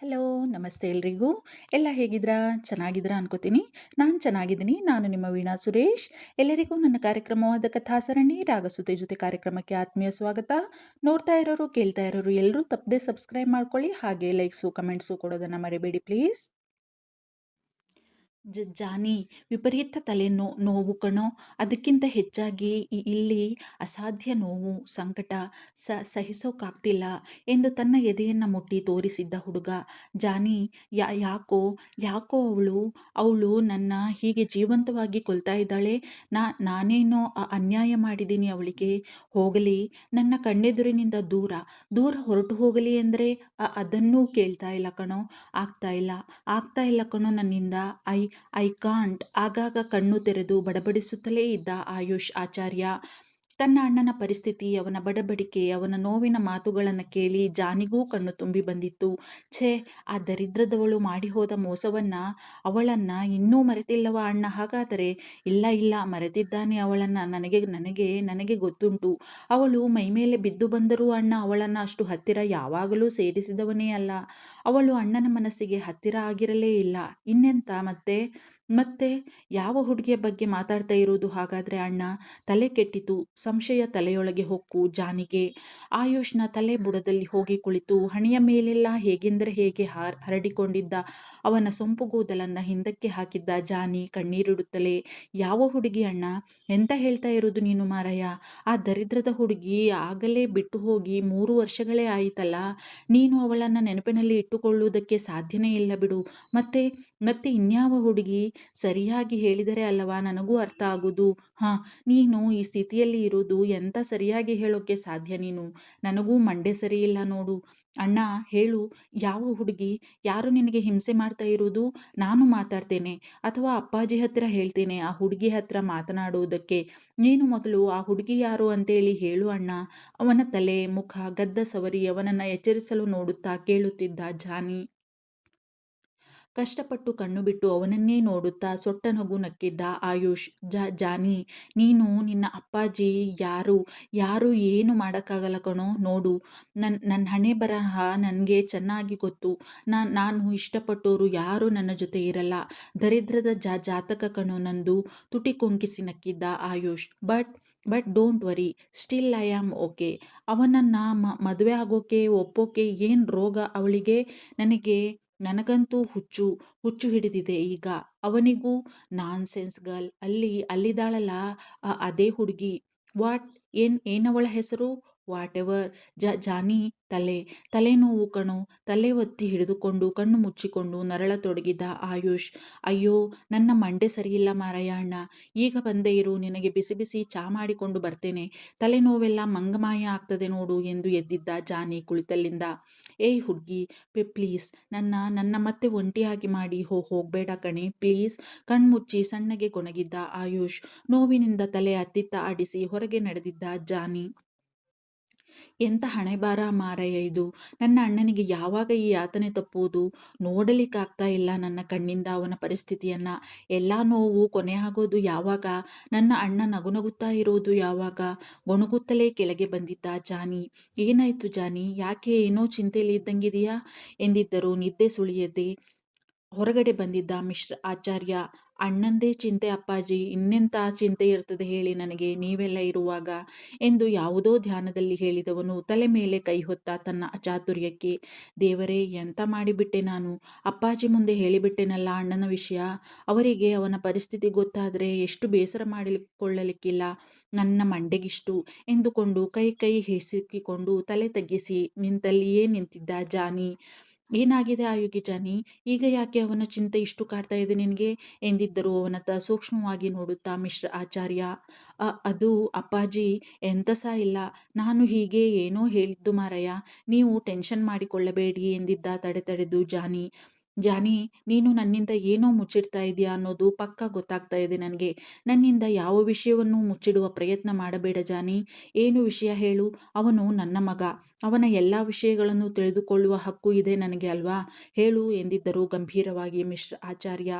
Hello, ನಮಸ್ತೆ ಎಲ್ರಿಗೂ. ಎಲ್ಲ ಹೇಗಿದ್ರಾ? ಚೆನ್ನಾಗಿದ್ರಾ ಅನ್ಕೋತೀನಿ. ನಾನು ಚೆನ್ನಾಗಿದ್ದೀನಿ. ನಾನು ನಿಮ್ಮ ವೀಣಾ ಸುರೇಶ್. ಎಲ್ಲರಿಗೂ ನನ್ನ ಕಾರ್ಯಕ್ರಮವಾದ ಕಥಾಸರಣಿ ರಾಗಸುತೆ ಜೊತೆ ಕಾರ್ಯಕ್ರಮಕ್ಕೆ ಆತ್ಮೀಯ ಸ್ವಾಗತ. ನೋಡ್ತಾ ಇರೋರು, ಕೇಳ್ತಾ ಇರೋರು ಎಲ್ಲರೂ ತಪ್ಪದೆ ಸಬ್ಸ್ಕ್ರೈಬ್ ಮಾಡ್ಕೊಳ್ಳಿ. ಹಾಗೆ ಲೈಕ್ಸು ಕಮೆಂಟ್ಸು ಕೊಡೋದನ್ನು ಮರಿಬೇಡಿ ಪ್ಲೀಸ್. ಜಾನಿ, ವಿಪರೀತ ನೋವು ಕಣೋ. ಅದಕ್ಕಿಂತ ಹೆಚ್ಚಾಗಿ ಇಲ್ಲಿ ಅಸಾಧ್ಯ ನೋವು, ಸಂಕಟ ಸಹಿಸೋಕ್ಕಾಗ್ತಿಲ್ಲ ಎಂದು ತನ್ನ ಎದೆಯನ್ನು ಮುಟ್ಟಿ ತೋರಿಸಿದ್ದ ಹುಡುಗ. ಜಾನಿ, ಯಾಕೋ ಯಾಕೋ ಅವಳು ನನ್ನ ಹೀಗೆ ಜೀವಂತವಾಗಿ ಕೊಲ್ತಾ ಇದ್ದಾಳೆ. ನಾನೇನೋ ಅನ್ಯಾಯ ಮಾಡಿದ್ದೀನಿ ಅವಳಿಗೆ. ಹೋಗಲಿ, ನನ್ನ ಕಣ್ಣೆದುರಿನಿಂದ ದೂರ ದೂರ ಹೊರಟು ಹೋಗಲಿ ಅಂದರೆ ಅದನ್ನೂ ಕೇಳ್ತಾ ಇಲ್ಲ ಕಣೋ. ಆಗ್ತಾ ಇಲ್ಲ ಕಣೋ ನನ್ನಿಂದ. I can't. ಆಗಾಗ ಕಣ್ಣು ತೆರೆದು ಬಡಬಡಿಸುತ್ತಲೇ ಇದ್ದ ಆಯುಷ್ ಆಚಾರ್ಯ. ತನ್ನ ಅಣ್ಣನ ಪರಿಸ್ಥಿತಿ, ಅವನ ಬಡಬಡಿಕೆ, ಅವನ ನೋವಿನ ಮಾತುಗಳನ್ನು ಕೇಳಿ ಜಾನಿಗೂ ಕಣ್ಣು ತುಂಬಿ ಬಂದಿತ್ತು. ಛೇ, ಆ ದರಿದ್ರದವಳು ಮಾಡಿ ಹೋದ ಮೋಸವನ್ನ, ಅವಳನ್ನ ಇನ್ನೂ ಮರೆತಿಲ್ಲವ ಅಣ್ಣ? ಹಾಗಾದರೆ ಇಲ್ಲ ಮರೆತಿದ್ದಾನೆ ಅವಳನ್ನ. ನನಗೆ ಗೊತ್ತುಂಟು. ಅವಳು ಮೈಮೇಲೆ ಬಿದ್ದು ಬಂದರೂ ಅಣ್ಣ ಅವಳನ್ನ ಅಷ್ಟು ಹತ್ತಿರ ಯಾವಾಗಲೂ ಸೇರಿಸಿದವನೇ ಅಲ್ಲ. ಅವಳು ಅಣ್ಣನ ಮನಸ್ಸಿಗೆ ಹತ್ತಿರ ಆಗಿರಲೇ ಇಲ್ಲ. ಇನ್ನೆಂತ ಮತ್ತೆ ಯಾವ ಹುಡುಗಿಯ ಬಗ್ಗೆ ಮಾತಾಡ್ತಾ ಇರೋದು ಹಾಗಾದ್ರೆ ಅಣ್ಣ? ತಲೆ ಕೆಟ್ಟಿತು. ಸಂಶಯ ತಲೆಯೊಳಗೆ ಹೊಕ್ಕು ಜಾನಿಗೆ. ಆಯುಷ್ನ ತಲೆ ಬುಡದಲ್ಲಿ ಹೋಗಿ ಕುಳಿತು ಹಣೆಯ ಮೇಲೆಲ್ಲ ಹೇಗೆಂದರೆ ಹೇಗೆ ಹರಡಿಕೊಂಡಿದ್ದ ಅವನ ಸೊಂಪು ಕೂದಲನ್ನ ಹಿಂದಕ್ಕೆ ಹಾಕಿದ್ದ ಜಾನಿ ಕಣ್ಣೀರಿಡುತ್ತಲೇ, ಯಾವ ಹುಡುಗಿ ಅಣ್ಣ? ಎಂತ ಹೇಳ್ತಾ ಇರೋದು ನೀನು ಮಾರಾಯ? ಆ ದರಿದ್ರದ ಹುಡುಗಿ ಆಗಲೇ ಬಿಟ್ಟು ಹೋಗಿ 3 ವರ್ಷಗಳೇ ಆಯಿತಲ್ಲ. ನೀನು ಅವಳನ್ನ ನೆನಪಿನಲ್ಲಿ ಇಟ್ಟುಕೊಳ್ಳುವುದಕ್ಕೆ ಸಾಧ್ಯನೇ ಇಲ್ಲ ಬಿಡು. ಮತ್ತೆ ಇನ್ಯಾವ ಹುಡುಗಿ? ಸರಿಯಾಗಿ ಹೇಳಿದರೆ ಅಲ್ಲವಾ ನನಗೂ ಅರ್ಥ ಆಗುವುದು. ನೀನು ಈ ಸ್ಥಿತಿಯಲ್ಲಿ ಇರುವುದು ಎಂತ ಸರಿಯಾಗಿ ಹೇಳೋಕೆ ಸಾಧ್ಯ ನೀನು? ನನಗೂ ಮಂಡೆ ಸರಿ ಇಲ್ಲ ನೋಡು. ಅಣ್ಣ, ಹೇಳು, ಯಾವ ಹುಡುಗಿ? ಯಾರು ನಿನಗೆ ಹಿಂಸೆ ಮಾಡ್ತಾ ಇರುವುದು? ನಾನು ಮಾತಾಡ್ತೇನೆ, ಅಥವಾ ಅಪ್ಪಾಜಿ ಹತ್ತಿರ ಹೇಳ್ತೇನೆ ಆ ಹುಡುಗಿ ಹತ್ರ ಮಾತನಾಡುವುದಕ್ಕೆ. ನೀನು ಮೊದಲು ಆ ಹುಡುಗಿ ಯಾರು ಅಂತೇಳಿ ಹೇಳು ಅಣ್ಣ. ಅವನ ತಲೆ ಮುಖ ಗದ್ದ ಸವರಿ ಅವನನ್ನ ಎಚ್ಚರಿಸಲು ನೋಡುತ್ತಾ ಕೇಳುತ್ತಿದ್ದ ಜಾನಿ. ಕಷ್ಟಪಟ್ಟು ಕಣ್ಣು ಬಿಟ್ಟು ಅವನನ್ನೇ ನೋಡುತ್ತಾ ಸೊಟ್ಟ ನಗು ನಕ್ಕಿದ್ದ ಆಯುಷ್. ಜಾನಿ, ನೀನು ನಿನ್ನ ಅಪ್ಪಾಜಿ ಯಾರು ಏನು ಮಾಡೋಕ್ಕಾಗಲ್ಲ ಕಣೋ. ನೋಡು, ನನ್ನ ಹಣೆ ಬರಹ ನನಗೆ ಚೆನ್ನಾಗಿ ಗೊತ್ತು. ನಾನು ಇಷ್ಟಪಟ್ಟೋರು ಯಾರೂ ನನ್ನ ಜೊತೆ ಇರಲ್ಲ. ದರಿದ್ರದ ಜಾತಕ ಕಣೋ ನಂದು. ತುಟಿ ಕೊಂಕಿಸಿ ನಕ್ಕಿದ್ದ Ayush. But don't worry, still I am okay. ಅವನನ್ನ ಮದುವೆ ಆಗೋಕೆ ಒಪ್ಪೋಕೆ ಏನು ರೋಗ ಅವಳಿಗೆ? ನನಗಂತೂ ಹುಚ್ಚು ಹಿಡಿದಿದೆ ಈಗ. ಅವನಿಗೂ ನಾನ್ಸೆನ್ಸ್ ಗರ್ಲ್ ಅಲ್ಲಿದ್ದಾಳಲ್ಲ, ಅದೇ ಹುಡುಗಿ. ವಾಟ್? ಏನವಳ ಹೆಸರು? What ever. ಜಾನಿ, ತಲೆನೋವು ಕಣೋ. ತಲೆ ಒತ್ತಿ ಹಿಡಿದುಕೊಂಡು ಕಣ್ಣು ಮುಚ್ಚಿಕೊಂಡು ನರಳತೊಡಗಿದ ಆಯುಷ್. ಅಯ್ಯೋ, ನನ್ನ ಮಂಡೆ ಸರಿಯಿಲ್ಲ ಮಾರಾಯ ಅಣ್ಣ. ಈಗ ಬಂದೇ ಇರು, ನಿನಗೆ ಬಿಸಿ ಬಿಸಿ ಚಾ ಮಾಡಿಕೊಂಡು ಬರ್ತೇನೆ. ತಲೆನೋವೆಲ್ಲ ಮಂಗಮಾಯ ಆಗ್ತದೆ ನೋಡು ಎಂದು ಎದ್ದಿದ್ದ ಜಾನಿ ಕುಳಿತಲ್ಲಿಂದ. ಏಯ್ ಹುಡುಗಿ, ಪ್ಲೀಸ್ ನನ್ನ ಮತ್ತೆ ಒಂಟಿಯಾಗಿ ಮಾಡಿ ಹೋಗ್ಬೇಡ ಕಣೆ ಪ್ಲೀಸ್. ಕಣ್ಮುಚ್ಚಿ ಸಣ್ಣಗೆ ಗೊಣಗಿದ್ದ ಆಯುಷ್. ನೋವಿನಿಂದ ತಲೆ ಅತ್ತಿತ್ತ ಆಡಿಸಿ ಹೊರಗೆ ನಡೆದಿದ್ದ ಜಾನಿ. ಎಂಥ ಹಣೆಬಾರ ಮಾರಾಯ ಇದು. ನನ್ನ ಅಣ್ಣನಿಗೆ ಯಾವಾಗ ಈ ಯಾತನೆ ತಪ್ಪುವುದು? ನೋಡಲಿಕ್ಕಾಗ್ತಾ ಇಲ್ಲ ನನ್ನ ಕಣ್ಣಿಂದ ಅವನ ಪರಿಸ್ಥಿತಿಯನ್ನ. ಎಲ್ಲ ನೋವು ಕೊನೆ ಆಗೋದು ಯಾವಾಗ? ನನ್ನ ಅಣ್ಣ ನಗುನಗುತ್ತಾ ಇರೋದು ಯಾವಾಗ? ಗೊಣಗುತ್ತಲೇ ಕೆಳಗೆ ಬಂದಿದ್ದ ಜಾನಿ. ಏನಾಯ್ತು ಜಾನಿ? ಯಾಕೆ ಏನೋ ಚಿಂತೆಯಲ್ಲಿ ಇದ್ದಂಗಿದೆಯಾ ಎಂದಿದ್ದರು ನಿದ್ದೆ ಸುಳಿಯದೆ ಹೊರಗಡೆ ಬಂದಿದ್ದ ಮಿಶ್ರ ಆಚಾರ್ಯ. ಅಣ್ಣಂದೇ ಚಿಂತೆ ಅಪ್ಪಾಜಿ, ಇನ್ನೆಂಥ ಚಿಂತೆ ಇರ್ತದೆ ಹೇಳಿ ನನಗೆ ನೀವೆಲ್ಲ ಇರುವಾಗ ಎಂದು ಯಾವುದೋ ಧ್ಯಾನದಲ್ಲಿ ಹೇಳಿದವನು ತಲೆ ಮೇಲೆ ಕೈ ಹೊತ್ತ ತನ್ನ ಅಚಾತುರ್ಯಕ್ಕೆ. ದೇವರೇ, ಎಂತ ಮಾಡಿಬಿಟ್ಟೆ ನಾನು? ಅಪ್ಪಾಜಿ ಮುಂದೆ ಹೇಳಿಬಿಟ್ಟೆನಲ್ಲ ಅಣ್ಣನ ವಿಷಯ. ಅವರಿಗೆ ಅವನ ಪರಿಸ್ಥಿತಿ ಗೊತ್ತಾದರೆ ಎಷ್ಟು ಬೇಸರ ಮಾಡಿಕೊಳ್ಳಲಿಕ್ಕಿಲ್ಲ ನನ್ನ ಮಂಡೆಗಿಷ್ಟು ಎಂದುಕೊಂಡು ಕೈ ಹಿಸಿಕಿಕೊಂಡು ತಲೆ ತಗ್ಗಿಸಿ ನಿಂತಲ್ಲಿಯೇ ನಿಂತಿದ್ದ ಜಾನಿ. ಏನಾಗಿದೆ ಆಯುಗಿ ಜಾನಿ? ಈಗ ಯಾಕೆ ಅವನ ಚಿಂತೆ ಇಷ್ಟು ಕಾಡ್ತಾ ಇದೆ ನಿನಗೆ ಎಂದಿದ್ದರು ಅವನತ್ತ ಸೂಕ್ಷ್ಮವಾಗಿ ನೋಡುತ್ತಾ ಮಿಶ್ರ ಆಚಾರ್ಯ. ಅದು ಅಪ್ಪಾಜಿ, ಎಂತ ಇಲ್ಲ. ನಾನು ಹೀಗೆ ಏನೋ ಹೇಳಿದ್ದು ಮಾರಾಯ. ನೀವು ಟೆನ್ಷನ್ ಮಾಡಿಕೊಳ್ಳಬೇಡಿ ಎಂದಿದ್ದ ತಡೆದು ಜಾನಿ, ನೀನು ನನ್ನಿಂದ ಏನೋ ಮುಚ್ಚಿಡ್ತಾ ಇದೆಯಾ ಅನ್ನೋದು ಪಕ್ಕಾ ಗೊತ್ತಾಗ್ತಾ ಇದೆ ನನಗೆ. ನನ್ನಿಂದ ಯಾವ ವಿಷಯವನ್ನೂ ಮುಚ್ಚಿಡುವ ಪ್ರಯತ್ನ ಮಾಡಬೇಡ ಜಾನಿ. ಏನು ವಿಷಯ ಹೇಳು? ಅವನು ನನ್ನ ಮಗ. ಅವನ ಎಲ್ಲ ವಿಷಯಗಳನ್ನು ತಿಳಿದುಕೊಳ್ಳುವ ಹಕ್ಕು ಇದೆ ನನಗೆ ಅಲ್ವಾ? ಹೇಳು ಎಂದಿದ್ದರು ಗಂಭೀರವಾಗಿ ಮಿಶ್ರ ಆಚಾರ್ಯ.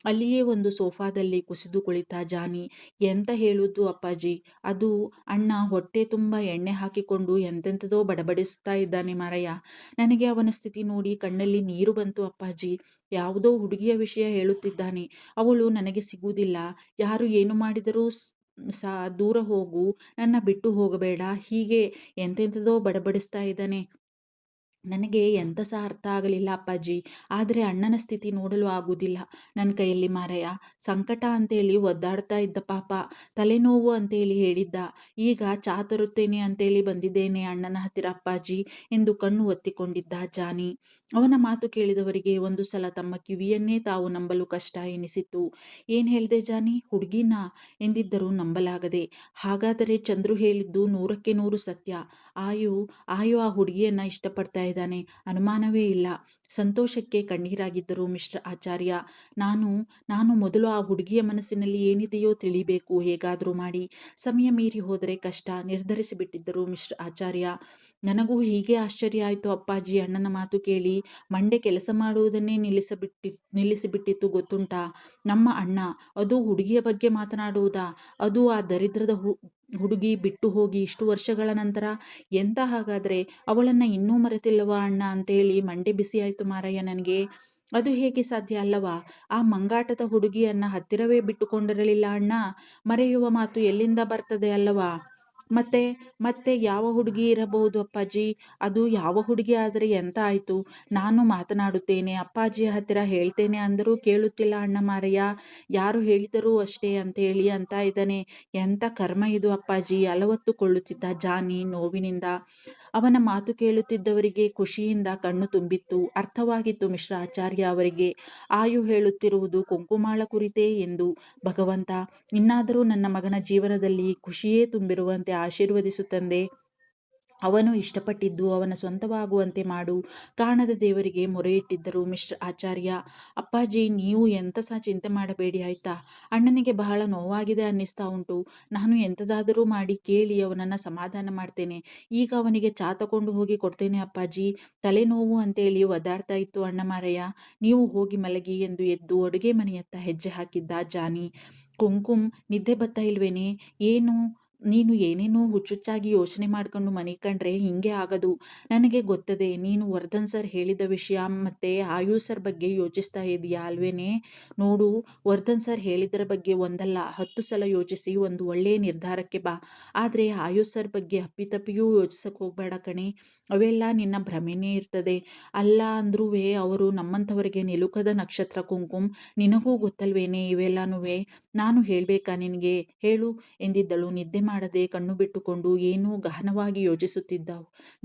ಅಲ್ಲಿಯೇ ಒಂದು ಸೋಫಾದಲ್ಲಿ ಕುಸಿದು ಕುಳಿತ ಜಾನಿ. ಎಂತ ಹೇಳುವುದು ಅಪ್ಪಾಜಿ, ಅದು ಅಣ್ಣ ಹೊಟ್ಟೆ ತುಂಬ ಎಣ್ಣೆ ಹಾಕಿಕೊಂಡು ಎಂತೆಂಥದೋ ಬಡಬಡಿಸುತ್ತಾ ಇದ್ದಾನೆ ಮಾರಯ್ಯ. ನನಗೆ ಅವನ ಸ್ಥಿತಿ ನೋಡಿ ಕಣ್ಣಲ್ಲಿ ನೀರು ಬಂತು ಅಪ್ಪಾಜಿ. ಯಾವುದೋ ಹುಡುಗಿಯ ವಿಷಯ ಹೇಳುತ್ತಿದ್ದಾನೆ. ಅವಳು ನನಗೆ ಸಿಗುವುದಿಲ್ಲ. ಯಾರು ಏನು ಮಾಡಿದರೂ ದೂರ ಹೋಗು, ನನ್ನ ಬಿಟ್ಟು ಹೋಗಬೇಡ, ಹೀಗೆ ಎಂತೆಂಥದೋ ಬಡಬಡಿಸ್ತಾ ಇದ್ದಾನೆ. ನನಗೆ ಎಂತ ಸಹ ಅರ್ಥ ಆಗಲಿಲ್ಲ ಅಪ್ಪಾಜಿ. ಆದರೆ ಅಣ್ಣನ ಸ್ಥಿತಿ ನೋಡಲು ಆಗುವುದಿಲ್ಲ ನನ್ನ ಕೈಯಲ್ಲಿ ಮಾರಾಯ. ಸಂಕಟ ಅಂತೇಳಿ ಒದ್ದಾಡ್ತಾ ಇದ್ದ ಪಾಪ. ತಲೆನೋವು ಅಂತೇಳಿ ಹೇಳಿದ್ದ. ಈಗ ಚಾ ತರುತ್ತೇನೆ ಅಂತೇಳಿ ಬಂದಿದ್ದೇನೆ ಅಣ್ಣನ ಹತ್ತಿರ ಅಪ್ಪಾಜಿ ಎಂದು ಕಣ್ಣು ಒತ್ತಿಕೊಂಡಿದ್ದ ಜಾನಿ. ಅವನ ಮಾತು ಕೇಳಿದವರಿಗೆ ಒಂದು ಸಲ ತಮ್ಮ ಕಿವಿಯನ್ನೇ ತಾವು ನಂಬಲು ಕಷ್ಟ ಎನಿಸಿತು. ಏನು ಹೇಳ್ದೆ ಜಾನಿ, ಹುಡುಗಿನ ಎಂದಿದ್ದರು ನಂಬಲಾಗದೆ. ಹಾಗಾದರೆ ಚಂದ್ರು ಹೇಳಿದ್ದು 100ಕ್ಕೆ 100 ಸತ್ಯ. ಆಯು ಆಯು ಆ ಹುಡುಗಿಯನ್ನ ಇಷ್ಟಪಡ್ತಾ ಇದ್ದಾನೆ, ಅನುಮಾನವೇ ಇಲ್ಲ. ಸಂತೋಷಕ್ಕೆ ಕಣ್ಣೀರಾಗಿದ್ದರು ಮಿಸ್ಟರ್ ಆಚಾರ್ಯ. ನಾನು ನಾನು ಮೊದಲು ಆ ಹುಡುಗಿಯ ಮನಸ್ಸಿನಲ್ಲಿ ಏನಿದೆಯೋ ತಿಳಿಬೇಕು ಹೇಗಾದರೂ ಮಾಡಿ. ಸಮಯ ಮೀರಿ ಹೋದರೆ ಕಷ್ಟ ನಿರ್ಧರಿಸಿಬಿಟ್ಟಿದ್ದರು ಮಿಸ್ಟರ್ ಆಚಾರ್ಯ. ನನಗೂ ಹೀಗೆ ಆಶ್ಚರ್ಯ ಆಯಿತು ಅಪ್ಪಾಜಿ ಅಣ್ಣನ ಮಾತು ಕೇಳಿ. ಮಂಡೆ ಕೆಲಸ ಮಾಡುವುದನ್ನೇ ನಿಲ್ಲಿಸಿಬಿಟ್ಟಿತ್ತು ಗೊತ್ತುಂಟಾ ನಮ್ಮ ಅಣ್ಣ. ಅದು ಹುಡುಗಿಯ ಬಗ್ಗೆ ಮಾತನಾಡುವುದಾ? ಅದು ಆ ದರಿದ್ರದ ಹುಡುಗಿ ಬಿಟ್ಟು ಹೋಗಿ ಇಷ್ಟು ವರ್ಷಗಳ ನಂತರ. ಎಂತ ಹಾಗಾದರೆ ಅವಳನ್ನು ಇನ್ನೂ ಮರೆತಿಲ್ಲವಾ ಅಣ್ಣ ಅಂತೇಳಿ ಮಂಡೆ ಬಿಸಿಯಾಯಿತು ಮಾರಯ್ಯ ನನಗೆ. ಅದು ಹೇಗೆ ಸಾಧ್ಯ ಅಲ್ಲವಾ? ಆ ಮಂಗಾಟದ ಹುಡುಗಿಯನ್ನ ಹತ್ತಿರವೇ ಬಿಟ್ಟುಕೊಂಡಿರಲಿಲ್ಲ ಅಣ್ಣ. ಮರೆಯುವ ಮಾತು ಎಲ್ಲಿಂದ ಬರ್ತದೆ ಅಲ್ಲವಾ? ಮತ್ತೆ ಮತ್ತೆ ಯಾವ ಹುಡುಗಿ ಇರಬಹುದು ಅಪ್ಪಾಜಿ? ಅದು ಯಾವ ಹುಡುಗಿ ಆದರೆ ಎಂತ ಆಯಿತು? ನಾನು ಮಾತನಾಡುತ್ತೇನೆ, ಅಪ್ಪಾಜಿಯ ಹತ್ತಿರ ಹೇಳ್ತೇನೆ ಅಂದರೂ ಕೇಳುತ್ತಿಲ್ಲ ಅಣ್ಣ ಮಾರಯ್ಯ. ಯಾರು ಹೇಳಿದರೂ ಅಷ್ಟೇ ಅಂತೇಳಿ ಅಂತ ಇದ್ದಾನೆ. ಎಂಥ ಕರ್ಮ ಇದು ಅಪ್ಪಾಜಿ, ಅಲವತ್ತುಕೊಳ್ಳುತ್ತಿದ್ದ ಜಾನಿ ನೋವಿನಿಂದ. ಅವನ ಮಾತು ಕೇಳುತ್ತಿದ್ದವರಿಗೆ ಖುಷಿಯಿಂದ ಕಣ್ಣು ತುಂಬಿತ್ತು. ಅರ್ಥವಾಗಿತ್ತು ಮಿಶ್ರ ಆಚಾರ್ಯ ಅವರಿಗೆ. ಆಯು ಹೇಳುತ್ತಿರುವುದು ಕುಂಕುಮಾಳ ಕುರಿತೇ ಎಂದು. ಭಗವಂತ, ಇನ್ನಾದರೂ ನನ್ನ ಮಗನ ಜೀವನದಲ್ಲಿ ಖುಷಿಯೇ ತುಂಬಿರುವಂತೆ ಆಶೀರ್ವದಿಸು ತಂದೆ. ಅವನು ಇಷ್ಟಪಟ್ಟಿದ್ದು ಅವನ ಸ್ವಂತವಾಗುವಂತೆ ಮಾಡು. ಕಾಣದ ದೇವರಿಗೆ ಮೊರೆಯಿಟ್ಟಿದ್ದರು ಮಿಸ್ಟರ್ ಆಚಾರ್ಯ. ಅಪ್ಪಾಜಿ, ನೀವು ಎಂತ ಸಹ ಚಿಂತೆ ಮಾಡಬೇಡಿ ಆಯ್ತಾ? ಅಣ್ಣನಿಗೆ ಬಹಳ ನೋವಾಗಿದೆ ಅನ್ನಿಸ್ತಾ ಉಂಟು. ನಾನು ಎಂಥದಾದರೂ ಮಾಡಿ ಕೇಳಿ ಅವನನ್ನು ಸಮಾಧಾನ ಮಾಡ್ತೇನೆ. ಈಗ ಅವನಿಗೆ ಚಾ ತಗೊಂಡು ಹೋಗಿ ಕೊಡ್ತೇನೆ ಅಪ್ಪಾಜಿ. ತಲೆನೋವು ಅಂತೇಳಿ ಒದ್ದಾಡ್ತಾ ಇತ್ತು ಅಣ್ಣ ಮಾರಯ್ಯ. ನೀವು ಹೋಗಿ ಮಲಗಿ ಎಂದು ಎದ್ದು ಅಡುಗೆ ಮನೆಯತ್ತ ಹೆಜ್ಜೆ ಹಾಕಿದ್ದ ಜಾನಿ. ಕುಂಕುಮ್, ನಿದ್ದೆ ಬತ್ತಾ ಇಲ್ವೇನೆ? ಏನು ನೀನು ಏನೇನೋ ಹುಚ್ಚುಚ್ಚಾಗಿ ಯೋಚನೆ ಮಾಡ್ಕೊಂಡು ಮನೆ ಕಂಡ್ರೆ ಹಿಂಗೆ ಆಗದು. ನನಗೆ ಗೊತ್ತದೆ, ನೀನು ವರ್ಧನ್ ಸರ್ ಹೇಳಿದ ವಿಷಯ ಮತ್ತೆ ಆಯುಷ್ ಸರ್ ಬಗ್ಗೆ ಯೋಚಿಸ್ತಾ ಇದೀಯಾ ಅಲ್ವೇನೆ? ನೋಡು, ವರ್ಧನ್ ಸರ್ ಹೇಳಿದರ ಬಗ್ಗೆ ಒಂದಲ್ಲ 10 ಸಲ ಯೋಚಿಸಿ ಒಂದು ಒಳ್ಳೆಯ ನಿರ್ಧಾರಕ್ಕೆ ಬಾ. ಆದರೆ ಆಯುಷ್ ಸರ್ ಬಗ್ಗೆ ಅಪ್ಪಿತಪ್ಪಿಯೂ ಯೋಚಿಸಕ್ಕೆ ಹೋಗ್ಬೇಡ ಕಣೆ. ಅವೆಲ್ಲ ನಿನ್ನ ಭ್ರಮೆನೇ ಇರ್ತದೆ. ಅಲ್ಲ ಅಂದ್ರೂ ಅವರು ನಮ್ಮಂಥವರಿಗೆ ನಿಲುಕದ ನಕ್ಷತ್ರ ಕುಂಕುಮ್. ನಿನಗೂ ಗೊತ್ತಲ್ವೇನೆ ಇವೆಲ್ಲನೂ. ನಾನು ಹೇಳ್ಬೇಕಾ ನಿನಗೆ? ಹೇಳು ಎಂದಿದ್ದಳು ನಿದ್ದೆ ಮಾಡದೆ ಕಣ್ಣು ಬಿಟ್ಟುಕೊಂಡು ಏನೋ ಗಹನವಾಗಿ ಯೋಚಿಸುತ್ತಿದ್ದ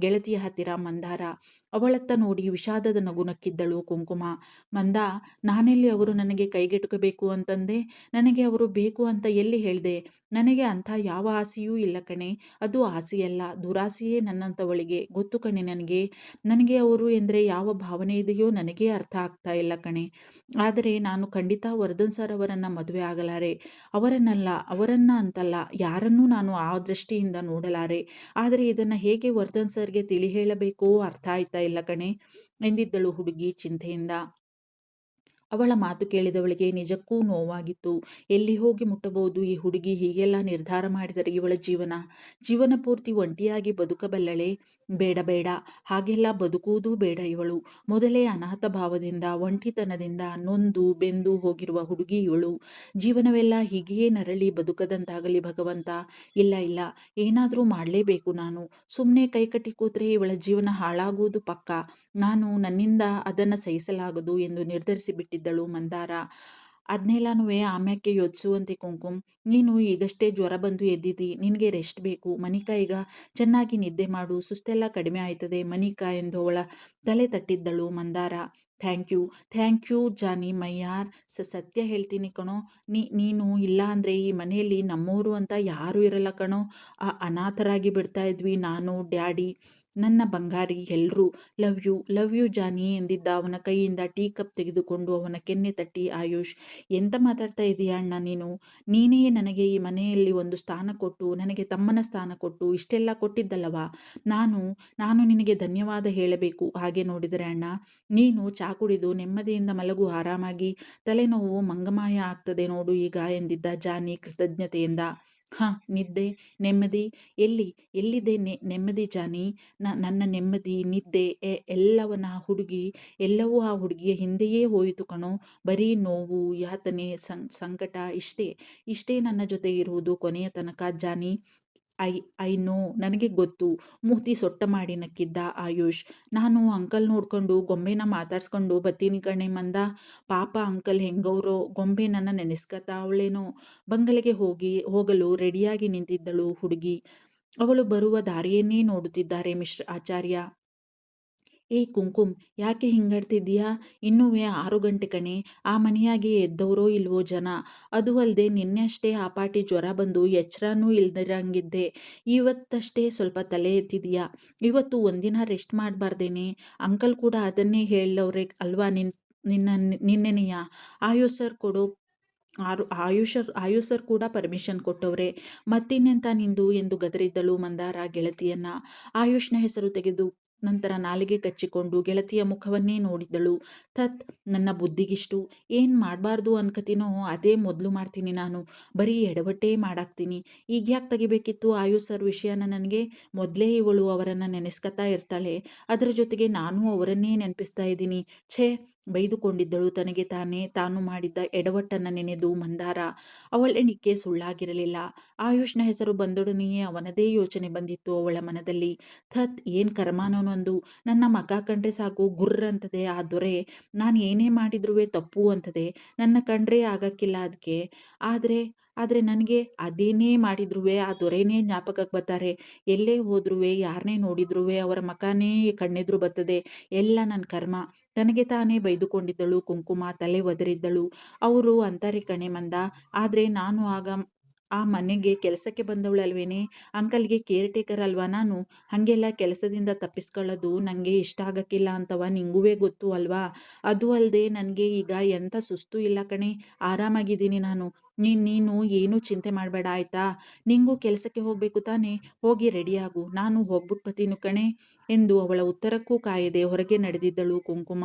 ಗೆಳತಿಯ ಹತ್ತಿರ ಮಂದಾರ. ಅವಳತ್ತ ನೋಡಿ ವಿಷಾದದ ನಗು ನಕ್ಕಿದ್ದಳು ಕುಂಕುಮ. ಮಂದ, ನಾನೆಲ್ಲಿ ಅವರು ನನಗೆ ಕೈಗೆಟುಕಬೇಕು ಅಂತಂದೆ? ನನಗೆ ಅವರು ಬೇಕು ಅಂತ ಎಲ್ಲಿ ಹೇಳ್ದೆ? ನನಗೆ ಅಂಥ ಯಾವ ಆಸೆಯೂ ಇಲ್ಲ ಕಣೆ. ಅದು ಆಸೆಯಲ್ಲ, ದುರಾಸೆಯೇ ನನ್ನಂಥವಳಿಗೆ. ಗೊತ್ತು ಕಣೆ ನನಗೆ. ನನಗೆ ಅವರು ಎಂದರೆ ಯಾವ ಭಾವನೆ ಇದೆಯೋ ನನಗೇ ಅರ್ಥ ಆಗ್ತಾ ಇಲ್ಲ ಕಣೆ. ಆದರೆ ನಾನು ಖಂಡಿತ ವರ್ಧನ್ ಸರ್ ಅವರನ್ನು ಮದುವೆ ಆಗಲಾರೆ. ಅವರನ್ನ ಅಂತಲ್ಲ, ಯಾರನ್ನೂ ನಾನು ಆ ದೃಷ್ಟಿಯಿಂದ ನೋಡಲಾರೆ. ಆದರೆ ಇದನ್ನು ಹೇಗೆ ವರ್ಧನ್ ಸರ್ಗೆ ತಿಳಿ ಹೇಳಬೇಕೋ ಅರ್ಥ ಆಯ್ತಾ ಇಲ್ಲ ಕಣೆ ಎಂದಿದ್ದಳು ಹುಡುಗಿ ಚಿಂತೆಯಿಂದ. ಅವಳ ಮಾತು ಕೇಳಿದವಳಿಗೆ ನಿಜಕ್ಕೂ ನೋವಾಗಿತ್ತು. ಎಲ್ಲಿ ಹೋಗಿ ಮುಟ್ಟಬಹುದು ಈ ಹುಡುಗಿ? ಹೀಗೆಲ್ಲ ನಿರ್ಧಾರ ಮಾಡಿದರೆ ಇವಳ ಜೀವನ ಪೂರ್ತಿ ಒಂಟಿಯಾಗಿ ಬದುಕಬಲ್ಲಳೆ? ಬೇಡ ಬೇಡ, ಹಾಗೆಲ್ಲ ಬದುಕುವುದೂ ಬೇಡ ಇವಳು. ಮೊದಲೇ ಅನಾಥ ಭಾವದಿಂದ ಒಂಟಿತನದಿಂದ ನೊಂದು ಬೆಂದು ಹೋಗಿರುವ ಹುಡುಗಿ ಇವಳು. ಜೀವನವೆಲ್ಲ ಹೀಗೆಯೇ ನರಳಿ ಬದುಕದಂತಾಗಲಿ ಭಗವಂತ. ಇಲ್ಲ ಇಲ್ಲ, ಏನಾದರೂ ಮಾಡಲೇಬೇಕು ನಾನು. ಸುಮ್ಮನೆ ಕೈಕಟ್ಟಿ ಕೂತ್ರೆ ಇವಳ ಜೀವನ ಹಾಳಾಗುವುದು ಪಕ್ಕ. ನನ್ನಿಂದ ಅದನ್ನು ಸಹಿಸಲಾಗದು ಎಂದು ನಿರ್ಧರಿಸಿಬಿಟ್ಟಿದ್ದಳು ಮಂದಾರ. ಅದನ್ನೆಲ್ಲನೂ ಆಮ್ಯಾಕೆ ಯೋಚಿಸುವಂತೆ ಕುಂಕುಮ್. ನೀನು ಈಗಷ್ಟೇ ಜ್ವರ ಬಂದು ಎದ್ದಿದ್ದಿ, ನಿನಗೆ ರೆಸ್ಟ್ ಬೇಕು. ಮನಿಕಾ, ಈಗ ಚೆನ್ನಾಗಿ ನಿದ್ದೆ ಮಾಡು, ಸುಸ್ತೆಲ್ಲ ಕಡಿಮೆ ಆಯ್ತದೆ ಮನಿಕಾ ಎಂದು ಅವಳ ತಲೆ ತಟ್ಟಿದ್ದಳು ಮಂದಾರ. ಥ್ಯಾಂಕ್ ಯು ಜಾನಿ ಮೈಯಾರ್. ಸತ್ಯ ಹೇಳ್ತೀನಿ ಕಣೋ, ನೀನು ಇಲ್ಲ ಅಂದರೆ ಈ ಮನೆಯಲ್ಲಿ ನಮ್ಮೋರು ಅಂತ ಯಾರೂ ಇರಲ್ಲ ಕಣೋ. ಅನಾಥರಾಗಿ ಬಿಡ್ತಾ ಇದ್ವಿ ನಾನು, ಡ್ಯಾಡಿ. ನನ್ನ ಬಂಗಾರಿ ಎಲ್ರೂ ಲವ್ ಯು ಜಾನಿ ಎಂದಿದ್ದ ಅವನ ಕೈಯಿಂದ ಟೀ ಕಪ್ ತೆಗೆದುಕೊಂಡು ಅವನ ಕೆನ್ನೆ ತಟ್ಟಿ ಆಯುಷ್, ಎಂತ ಮಾತಾಡ್ತಾ ಇದೀಯ ಅಣ್ಣ ನೀನು? ನೀನೇ ನನಗೆ ಈ ಮನೆಯಲ್ಲಿ ಒಂದು ಸ್ಥಾನ ಕೊಟ್ಟು, ನನಗೆ ತಮ್ಮನ ಸ್ಥಾನ ಕೊಟ್ಟು ಇಷ್ಟೆಲ್ಲ ಕೊಟ್ಟಿದ್ದಲ್ಲವಾ? ನಾನು ನಾನು ನಿನಗೆ ಧನ್ಯವಾದ ಹೇಳಬೇಕು. ಹಾಗೆ ನೋಡಿದರೆ ಅಣ್ಣ, ನೀನು ಚಾ ಕುಡಿದು ನೆಮ್ಮದಿಯಿಂದ ಮಲಗು ಆರಾಮಾಗಿ, ತಲೆನೋವು ಮಂಗಮಾಯ ಆಗ್ತದೆ ನೋಡು ಈಗ ಎಂದಿದ್ದ ಜಾನಿ ಕೃತಜ್ಞತೆಯಿಂದ. ಹ, ನಿದ್ದೆ, ನೆಮ್ಮದಿ, ಎಲ್ಲಿ ಎಲ್ಲಿದೆ ನೆಮ್ಮದಿ ಜಾನಿ? ನನ್ನ ನೆಮ್ಮದಿ, ನಿದ್ದೆ ಎಲ್ಲವೂ ಆ ಹುಡುಗಿಯ ಹಿಂದೆಯೇ ಹೋಯಿತು ಕಣೋ. ಬರೀ ನೋವು, ಯಾತನೆ, ಸಂಕಟ, ಇಷ್ಟೇ ನನ್ನ ಜೊತೆ ಇರುವುದು ಕೊನೆಯ ತನಕ ಜಾನಿ. ಐ ಐ ನೋ, ನನಗೆ ಗೊತ್ತು. ಮೂತಿ ಸೊಟ್ಟ ಮಾಡಿ ನಕ್ಕಿದ್ದ ಆಯುಷ್. ನಾನು ಅಂಕಲ್ ನೋಡ್ಕೊಂಡು ಗೊಂಬೆನ ಮಾತಾಡ್ಸ್ಕೊಂಡು ಬತ್ತೀನಿ ಕಣೆ ಮಂದ. ಪಾಪ ಅಂಕಲ್ ಹೆಂಗವ್ರೋ, ಗೊಂಬೆ ನನ್ನ ನೆನೆಸ್ಕತಾವಳೇನೋ. ಬಂಗಲೆಗೆ ಹೋಗಲು ರೆಡಿಯಾಗಿ ನಿಂತಿದ್ದಳು ಹುಡುಗಿ. ಅವಳು ಬರುವ ದಾರಿಯನ್ನೇ ನೋಡುತ್ತಿದ್ದಾರೆ ಮಿಸ್ಟರ್ ಆಚಾರ್ಯ. ಏ ಕುಂಕುಮ್, ಯಾಕೆ ಹಿಂಗಾಡ್ತಿದ್ದೀಯಾ? ಇನ್ನೂವೆ 6 ಗಂಟೆ ಕಣೆ. ಆ ಮನೆಯಾಗೆ ಎದ್ದವರೋ ಇಲ್ವೋ ಜನ. ಅದು ಅಲ್ಲದೆ ನಿನ್ನೆ ಅಷ್ಟೇ ಆ ಪಾಟಿ ಜ್ವರ ಬಂದು ಎಚ್ಚರನೂ ಇಲ್ದಿರಂಗಿದ್ದೆ. ಇವತ್ತಷ್ಟೇ ಸ್ವಲ್ಪ ತಲೆ ಎತ್ತಿದೀಯಾ? ಇವತ್ತು ಒಂದಿನ ರೆಸ್ಟ್ ಮಾಡಬಾರ್ದೇನೆ? ಅಂಕಲ್ ಕೂಡ ಅದನ್ನೇ ಹೇಳವ್ರೆ ಅಲ್ವಾ ನಿನ್ನೆನೆಯ? ಆಯುಷ್ ಸರ್ ಕೊಡೋ ಆಯುಷ್ ಸರ್ ಕೂಡ ಪರ್ಮಿಷನ್ ಕೊಟ್ಟವ್ರೆ. ಮತ್ತಿನ್ನೆಂತ ನಿಂದು ಎಂದು ಗದರಿದ್ದಳು ಮಂದಾರ ಗೆಳತಿಯನ್ನ. ಆಯುಷ್ನ ಹೆಸರು ತೆಗೆದು ನಂತರ ನಾಲಿಗೆ ಕಚ್ಚಿಕೊಂಡು ಗೆಳತಿಯ ಮುಖವನ್ನೇ ನೋಡಿದಳು. ಥತ್, ನನ್ನ ಬುದ್ಧಿಗಿಷ್ಟು. ಏನ್ ಮಾಡಬಾರ್ದು ಅನ್ಕತೀನೋ ಅದೇ ಮೊದಲು ಮಾಡ್ತೀನಿ ನಾನು. ಬರೀ ಎಡವಟ್ಟೇ ಮಾಡಾಕ್ತೀನಿ. ಈಗ್ಯಾಕೆ ತೆಗಿಬೇಕಿತ್ತು ಆಯುಷ್ ಸರ್ ವಿಷಯನ ನನಗೆ? ಮೊದಲೇ ಇವಳು ಅವರನ್ನ ನೆನೆಸ್ಕತಾ ಇರ್ತಾಳೆ, ಅದರ ಜೊತೆಗೆ ನಾನು ಅವರನ್ನೇ ನೆನಪಿಸ್ತಾ ಇದ್ದೀನಿ. ಛೇ, ಬೈದುಕೊಂಡಿದ್ದಳು ತನಗೆ ತಾನು ಮಾಡಿದ್ದ ಎಡವಟ್ಟನ್ನ ನೆನೆದು ಮಂದಾರ. ಅವಳೆಣಿಕೆ ಸುಳ್ಳಾಗಿರಲಿಲ್ಲ. ಆಯುಷ್ನ ಹೆಸರು ಬಂದೊಡನೆಯೇ ಅವನದೇ ಯೋಚನೆ ಬಂದಿತ್ತು ಅವಳ ಮನದಲ್ಲಿ. ಥತ್, ಏನ್ ಕರ್ಮಾನೋನೊಂದು. ನನ್ನ ಮಗ ಕಂಡ್ರೆ ಸಾಕು ಗುರ್ರಂತದೆ ಆ ದೊರೆ. ನಾನು ಏನೇ ಮಾಡಿದ್ರೂ ತಪ್ಪು ಅಂತದೆ. ನನ್ನ ಕಂಡ್ರೆ ಆಗಕ್ಕಿಲ್ಲ ಅದಕ್ಕೆ. ಆದ್ರೆ ನನಗೆ ಅದೇನೇ ಮಾಡಿದ್ರೂ ಆ ದೊರೆನೇ ಜ್ಞಾಪಕಕ್ಕೆ ಬರ್ತಾರೆ. ಎಲ್ಲೇ ಹೋದ್ರೂ ಯಾರನ್ನೇ ನೋಡಿದ್ರೂ ಅವರ ಮಕಾನೇ ಕಣ್ಣೆದುರು ಬರ್ತದೆ. ಎಲ್ಲ ನನ್ನ ಕರ್ಮ. ತನಗೆ ತಾನೇ ಬೈದುಕೊಂಡಿದ್ದಳು ಕುಂಕುಮ. ತಲೆ ಒದರಿದ್ದಳು. ಅವರು ಅಂತಾರೆ ಕಣೆ ಮಂದ, ಆದ್ರೆ ನಾನು ಆಗ ಆ ಮನೆಗೆ ಕೆಲಸಕ್ಕೆ ಬಂದವಳಲ್ವೇನೆ? ಅಂಕಲ್ಗೆ ಕೇರ್ ಟೇಕರ್ ಅಲ್ವಾ ನಾನು? ಹಾಗೆಲ್ಲ ಕೆಲಸದಿಂದ ತಪ್ಪಿಸ್ಕೊಳ್ಳೋದು ನನಗೆ ಇಷ್ಟ ಆಗಕ್ಕಿಲ್ಲ ಅಂತವ ನಿಂಗೂ ಗೊತ್ತು ಅಲ್ವಾ? ಅದು ಅಲ್ಲದೆ ನನಗೆ ಈಗ ಎಂಥ ಸುಸ್ತು ಇಲ್ಲ ಕಣೆ, ಆರಾಮಾಗಿದ್ದೀನಿ ನಾನು. ನೀನು ಏನೂ ಚಿಂತೆ ಮಾಡಬೇಡ ಆಯ್ತಾ? ನಿಂಗೂ ಕೆಲಸಕ್ಕೆ ಹೋಗಬೇಕು ತಾನೇ? ಹೋಗಿ ರೆಡಿಯಾಗು, ನಾನು ಹೋಗ್ಬಿಟ್ಟು ಬರ್ತೀನಿ ಕಣೆ ಎಂದು ಅವಳ ಉತ್ತರಕ್ಕೂ ಕಾಯದೆ ಹೊರಗೆ ನಡೆದಿದ್ದಳು ಕುಂಕುಮ.